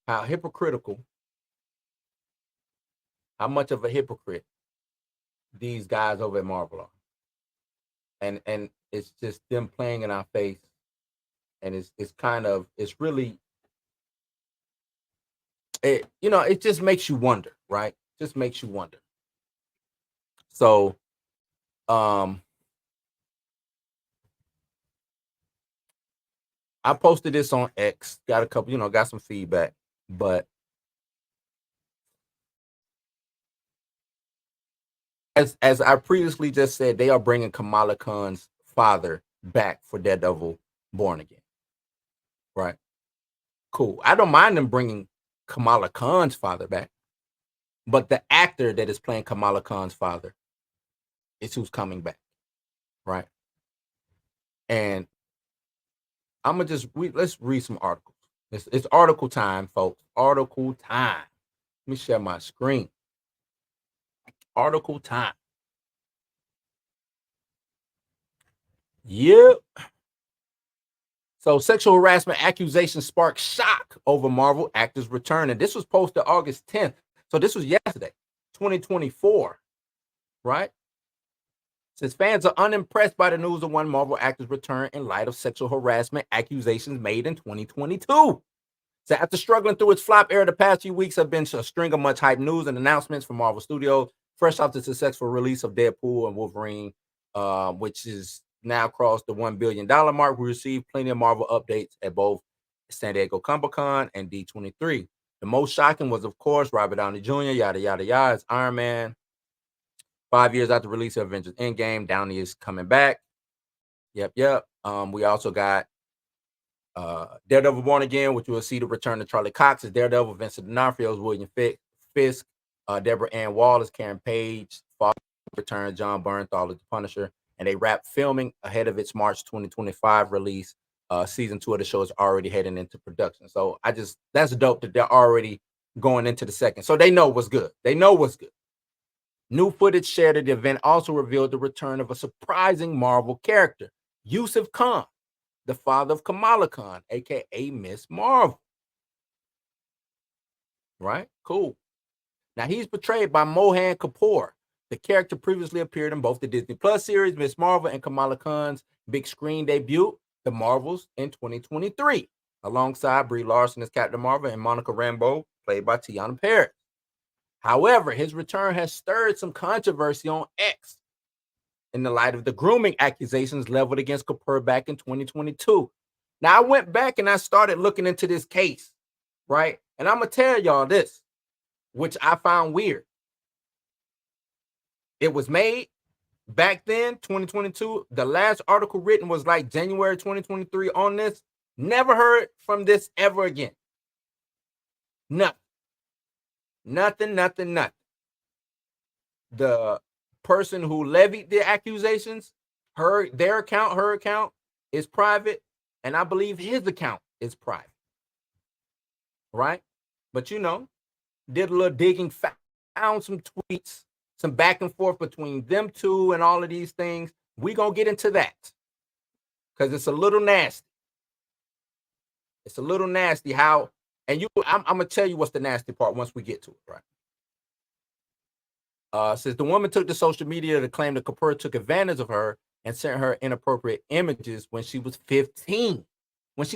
how hypocritical, how much of a hypocrite these guys over at Marvel are. And it's just them playing in our face, and it's kind of, it's really, it just makes you wonder, right? Just makes you wonder. So um I posted this on X, got a couple, got some feedback, but as I previously just said, they are bringing Kamala Khan's father back for Daredevil Born Again, right? Cool. I don't mind them bringing Kamala Khan's father back, but the actor that is playing Kamala Khan's father is who's coming back, right? And I'm gonna let's read some articles. It's article time, folks. Article time. Let me share my screen. Article time. Yep. So sexual harassment accusations spark shock over Marvel actors return. And this was posted August 10th. So this was yesterday, 2024, right? Says fans are unimpressed by the news of one Marvel actor's return in light of sexual harassment accusations made in 2022. So after struggling through its flop era, the past few weeks have been a string of much hype news and announcements from Marvel Studios, fresh off the successful release of Deadpool and Wolverine, which is now crossed the $1 billion mark. We received plenty of Marvel updates at both San Diego Comic-Con and D23. The most shocking was, of course, Robert Downey Jr., yada, yada, yada, as Iron Man. 5 years after the release of Avengers Endgame, Downey is coming back. Yep. We also got Daredevil Born Again, which we'll see the return of Charlie Cox as Daredevil, Vincent D'Onofrio as William Fisk, Deborah Ann Wall as Karen Page, Father return John Bernthal as the Punisher, and they wrapped filming ahead of its March 2025 release. Season 2 of the show is already heading into production. So that's dope that they're already going into the second. So they know what's good. New footage shared at the event also revealed the return of a surprising Marvel character, Yusuf Khan, the father of Kamala Khan, aka Miss Marvel. Right? Cool. Now he's portrayed by Mohan Kapur. The character previously appeared in both the Disney Plus series, Miss Marvel, and Kamala Khan's big screen debut, The Marvels, in 2023, alongside Brie Larson as Captain Marvel and Monica Rambeau, played by Tiana Paris. However, his return has stirred some controversy on X in the light of the grooming accusations leveled against Kapur back in 2022. Now, I went back and I started looking into this case, right? And I'm going to tell y'all this, which I found weird. It was made back then, 2022. The last article written was like January 2023 on this. Never heard from this ever again. Nothing. The person who levied the accusations, her account is private, and I believe his account is private. Right? But did a little digging, found some tweets, some back and forth between them two and all of these things. We're going to get into that because it's a little nasty. It's a little nasty how, and I'm going to tell you what's the nasty part once we get to it, right? Says the woman took to social media to claim that Kapur took advantage of her and sent her inappropriate images when she was 15. This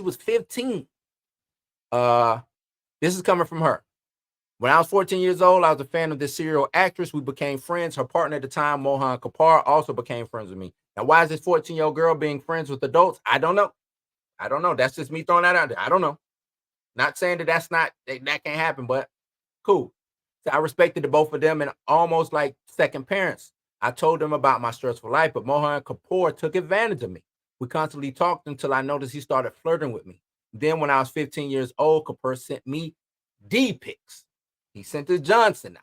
is coming from her. When I was 14 years old, I was a fan of this serial actress. We became friends. Her partner at the time, Mohan Kapur, also became friends with me. Now, why is this 14-year-old girl being friends with adults? I don't know. That's just me throwing that out there. I don't know. Not saying that that can't happen, but cool. So I respected the both of them and almost like second parents. I told them about my stressful life, but Mohan Kapur took advantage of me. We constantly talked until I noticed he started flirting with me. Then when I was 15 years old, Kapur sent me D pics. He sent to Johnson out.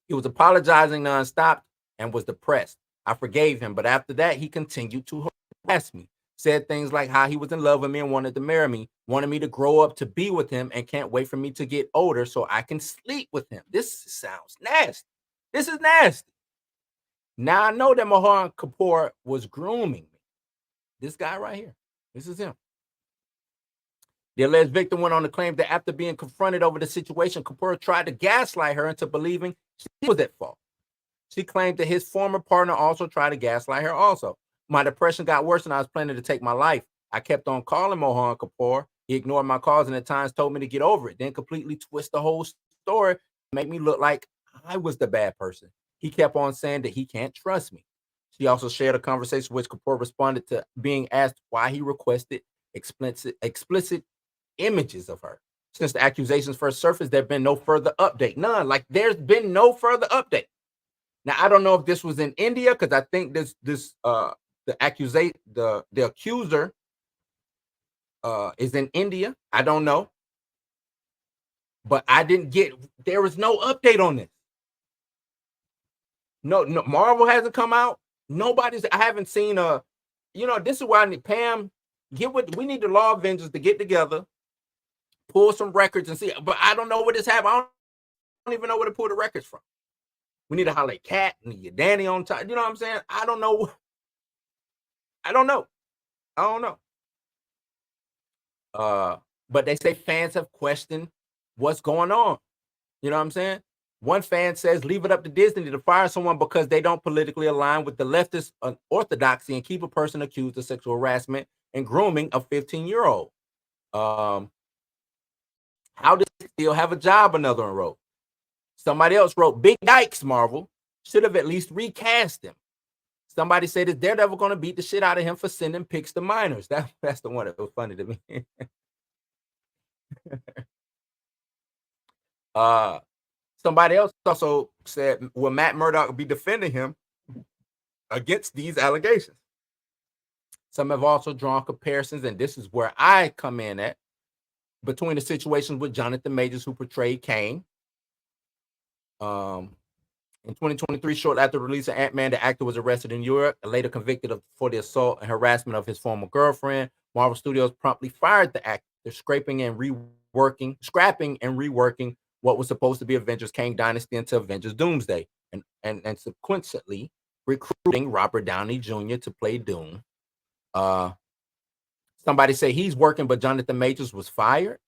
He was apologizing nonstop and was depressed. I forgave him, but after that, he continued to harass me. Said things like how he was in love with me and wanted to marry me, wanted me to grow up to be with him, and can't wait for me to get older so I can sleep with him. This sounds nasty. This is nasty. Now I know that Mohan Kapur was grooming me. This guy right here. This is him. The alleged victim went on to claim that after being confronted over the situation, Kapur tried to gaslight her into believing she was at fault. She claimed that his former partner also tried to gaslight her also. My depression got worse and I was planning to take my life. I kept on calling Mohan Kapur. He ignored my calls and at times told me to get over it, then completely twist the whole story, make me look like I was the bad person. He kept on saying that he can't trust me. She also shared a conversation which Kapur responded to being asked why he requested explicit images of her. Since the accusations first surfaced, there have been no further update. None. Like there's been no further update. Now I don't know if this was in India because I think the accuser is in India. I don't know, but I didn't get. There was no update on this. No, Marvel hasn't come out. Nobody's. I haven't seen a. This is why I need Pam. Get what we need the Law Avengers to get together, pull some records and see. But I don't know what this happened. I don't even know where to pull the records from. We need to holler at Cat and Danny on time. You know what I'm saying? I don't know. I don't know. But they say fans have questioned what's going on. You know what I'm saying? One fan says, leave it up to Disney to fire someone because they don't politically align with the leftist orthodoxy and keep a person accused of sexual harassment and grooming a 15-year-old. How does he still have a job? Another one wrote. Somebody else wrote, Big Dykes, Marvel should have at least recast him. Somebody said, is Daredevil going to beat the shit out of him for sending pics to minors? That's the one that was funny to me. Somebody else also said, will Matt Murdock be defending him against these allegations? Some have also drawn comparisons, and this is where I come in at, between the situations with Jonathan Majors, who portrayed Kane. In 2023, shortly after the release of Ant-Man, the actor was arrested in Europe and later convicted for the assault and harassment of his former girlfriend. Marvel Studios promptly fired the actor, scrapping and reworking what was supposed to be Avengers Kang Dynasty into Avengers Doomsday, and subsequently recruiting Robert Downey Jr. to play Doom. Somebody say he's working, but Jonathan Majors was fired.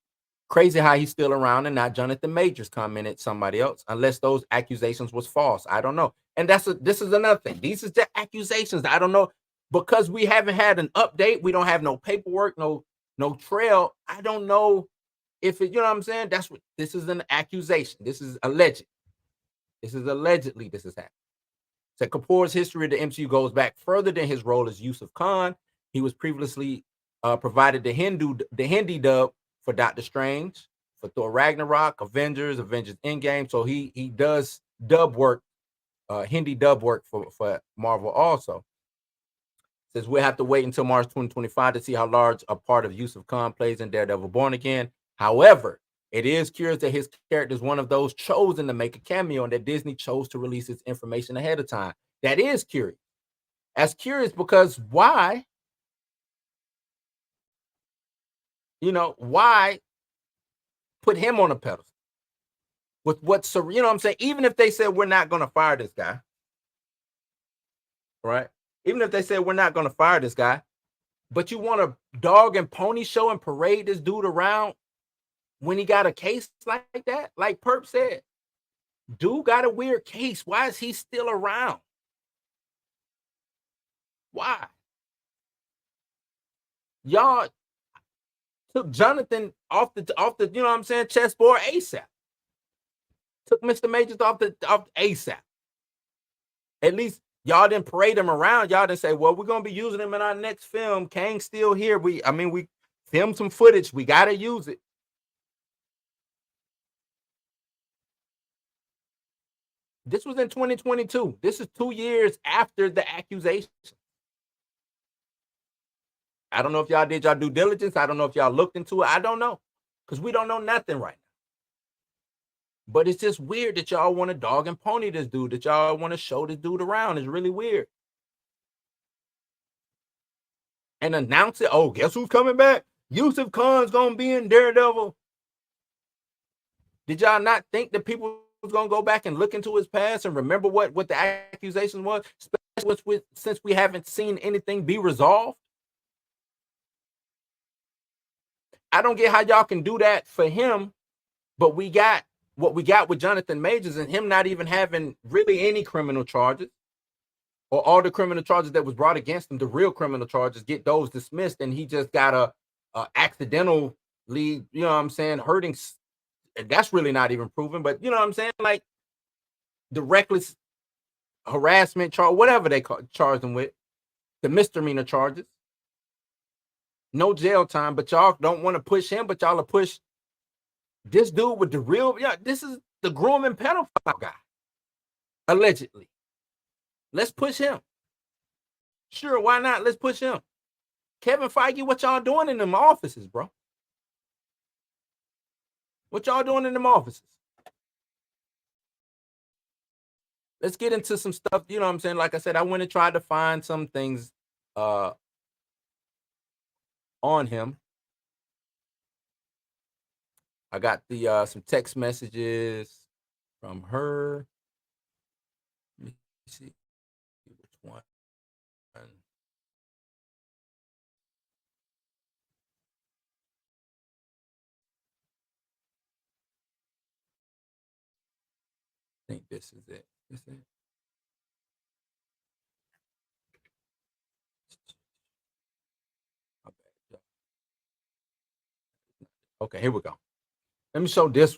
Crazy how he's still around and not Jonathan Majors, commented somebody else, unless those accusations was false. I don't know. And this is another thing. These is the accusations. I don't know, because we haven't had an update. We don't have no paperwork, no trail. I don't know if it, you know what I'm saying? That's what this is, an accusation. This is alleged. This is allegedly this is happening. So Kapur's history of the MCU goes back further than his role as Yusuf Khan. He was previously provided the Hindi dub for Doctor Strange, for Thor Ragnarok, Avengers Endgame. So he does dub work, Hindi dub work for Marvel also. Says we'll have to wait until March 2025 to see how large a part of Yusuf Khan plays in Daredevil Born Again. However, it is curious that his character is one of those chosen to make a cameo and that Disney chose to release its information ahead of time. That is curious. That's curious because why? Why put him on a pedestal with what's, you know what I'm saying? Even if they said we're not going to fire this guy, right? Even if they said we're not going to fire this guy, but you want to dog and pony show and parade this dude around when he got a case like that? Like Perp said, dude got a weird case. Why is he still around? Why? Y'all took Jonathan off the you know what I'm saying, chessboard ASAP. Took Mr. Majors off ASAP. At least y'all didn't parade him around. Y'all didn't say, well, we're gonna be using him in our next film. Kang's still here. We filmed some footage. We gotta use it. This was in 2022. This is 2 years after the accusation. I don't know if y'all did y'all due diligence. I don't know if y'all looked into it. I don't know, because we don't know nothing right now. But it's just weird that y'all want to dog and pony this dude, that y'all want to show this dude around. It's really weird. And announce it. Oh, guess who's coming back? Yusuf Khan's going to be in Daredevil. Did y'all not think that people was going to go back and look into his past and remember what the accusation was, especially since we haven't seen anything be resolved? I don't get how y'all can do that for him, but we got what we got with Jonathan Majors and him not even having really any criminal charges, or all the criminal charges that was brought against him, the real criminal charges, get those dismissed, and he just got a accidentally, you know what I'm saying, hurting. That's really not even proven, but you know what I'm saying, like the reckless harassment charge, whatever they charged him with, the misdemeanor charges, no jail time, but y'all don't want to push him, but y'all will push this dude with the real, yeah, this is the grooming pedophile guy, allegedly. Let's push him. Sure, why not? Let's push him. Kevin Feige, what y'all doing in them offices, bro? What y'all doing in them offices? Let's get into some stuff, you know what I'm saying? Like I said, I went and tried to find some things on him. I got the some text messages from her. Let me see which one. I think this is it. Is it? Okay, here we go. Let me show this.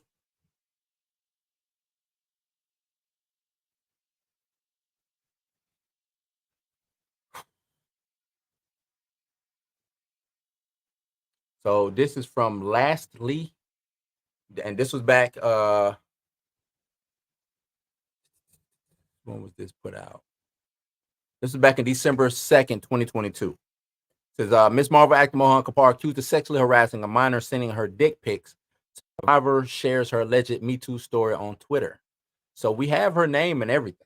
So this is from Lastly, and this was back. When was this put out? This was back in December 2nd, 2022. It says Miss Marvel actor Mohan Kapur accused of sexually harassing a minor, sending her dick pics. Survivor shares her alleged Me Too story on Twitter. So we have her name and everything.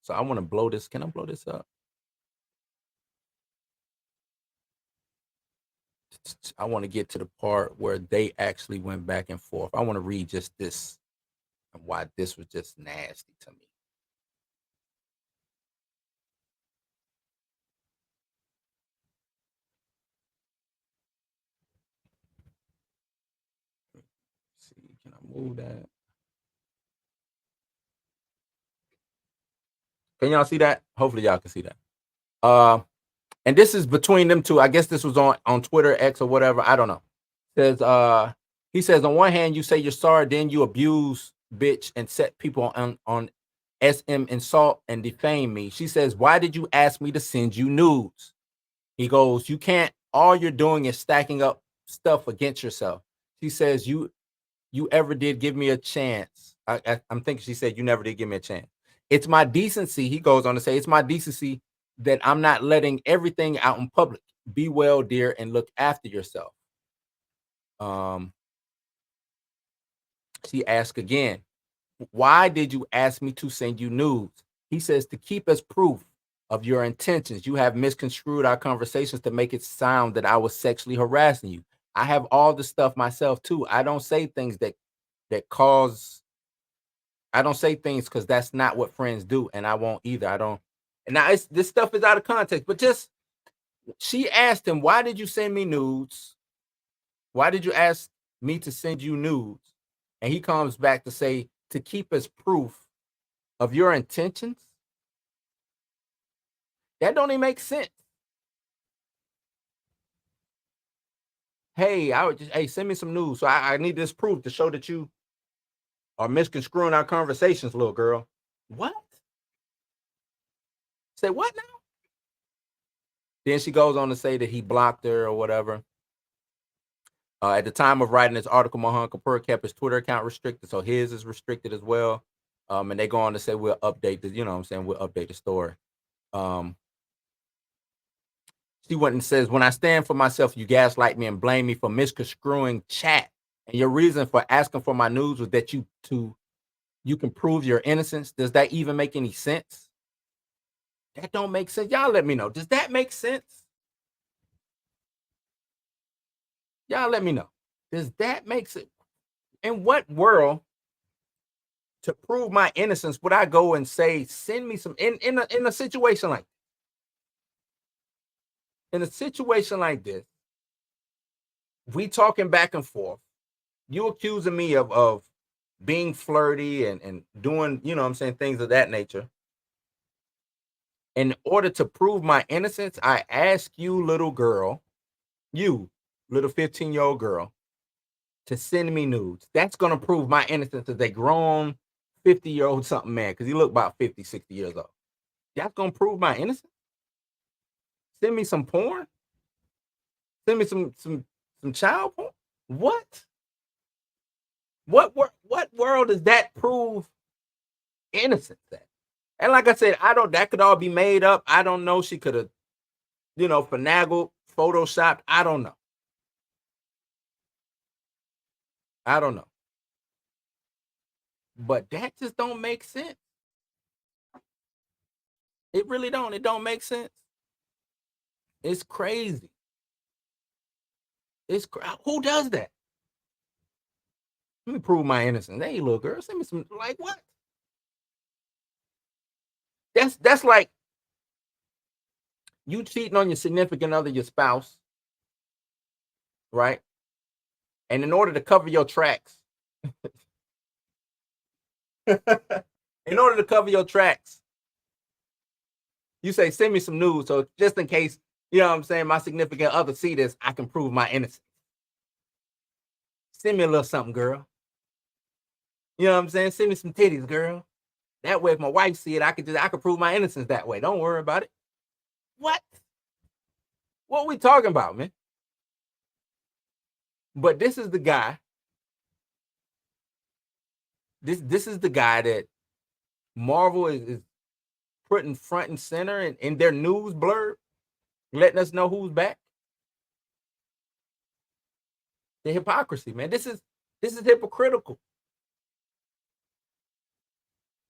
So I want to blow this. Can I blow this up? I want to get to the part where they actually went back and forth. I want to read just this and why this was just nasty to me. Let's see, can I move that? Can y'all see that? Hopefully y'all can see that. And this is between them two. I guess this was on Twitter, X, or whatever. I don't know. Says he says, on one hand, you say you're sorry, then you abuse bitch and set people on SM insult and defame me. She says, why did you ask me to send you nudes? He goes, you can't, all you're doing is stacking up stuff against yourself. She says, you ever did give me a chance. I'm thinking she said, you never did give me a chance. It's my decency. He goes on to say, it's my decency that I'm not letting everything out in public. Be well, dear, and look after yourself. She asked again, why did you ask me to send you nudes? He says, to keep as proof of your intentions. You have misconstrued our conversations to make it sound that I was sexually harassing you. I have all the stuff myself too. I don't say things that cause, I don't say things because that's not what friends do, and I won't either. I don't. And now this stuff is out of context, but just, she asked him, why did you send me nudes? Why did you ask me to send you nudes? And he comes back to say, to keep as proof of your intentions. That don't even make sense. Hey, I would just, hey, send me some news. So I need this proof to show that you are misconstruing our conversations, little girl. What? Say what now? Then she goes on to say that he blocked her or whatever. At the time of writing this article, Mohan Kapur kept his Twitter account restricted, so his is restricted as well. And they go on to say, we'll update the, you know what I'm saying, we'll update the story. She went and says, when I stand for myself, you gaslight me and blame me for misconstruing chat. And your reason for asking for my news was that you can prove your innocence. Does that even make any sense? That don't make sense. Y'all let me know. Does that make sense? Y'all let me know. Does that make sense? In what world, to prove my innocence, would I go and say, send me some, in a situation like, in a situation like this, we talking back and forth. You accusing me of being flirty and doing, you know what I'm saying, things of that nature. In order to prove my innocence, I ask you, little girl, you, little 15-year-old girl, to send me nudes. That's gonna prove my innocence as a grown 50-year-old something man, because you look about 50, 60 years old. That's gonna prove my innocence. Send me some porn. Send me some child porn. What? What world does that prove innocence at? And like I said, I don't. That could all be made up. I don't know. She could have, finagled, photoshopped. I don't know. I don't know. But that just don't make sense. It really don't. It don't make sense. It's crazy. Who does that? Let me prove my innocence. Hey, little girl, send me some. Like what? That's like you cheating on your significant other, your spouse, right? And in order to cover your tracks, in order to cover your tracks, you say, send me some news. So just in case, you know what I'm saying, my significant other see this, I can prove my innocence. Send me a little something, girl. You know what I'm saying? Send me some titties, girl. That way, if my wife see it, I could prove my innocence that way. Don't worry about it. What? What are we talking about, man? But this is the guy. This is the guy that Marvel is putting front and center in their news blurb, letting us know who's back. The hypocrisy, man. This is hypocritical.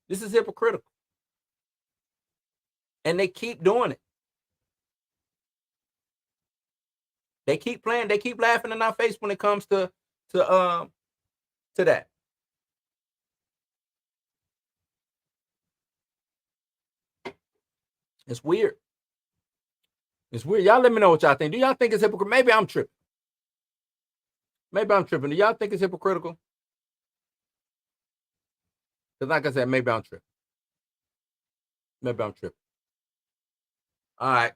This is hypocritical. And they keep doing it. They keep playing, they keep laughing in our face when it comes to that. It's weird. It's weird. Y'all let me know what y'all think. Do y'all think it's hypocritical? Maybe I'm tripping. Maybe I'm tripping. Do y'all think it's hypocritical? Because like I said, maybe I'm tripping. Maybe I'm tripping. All right.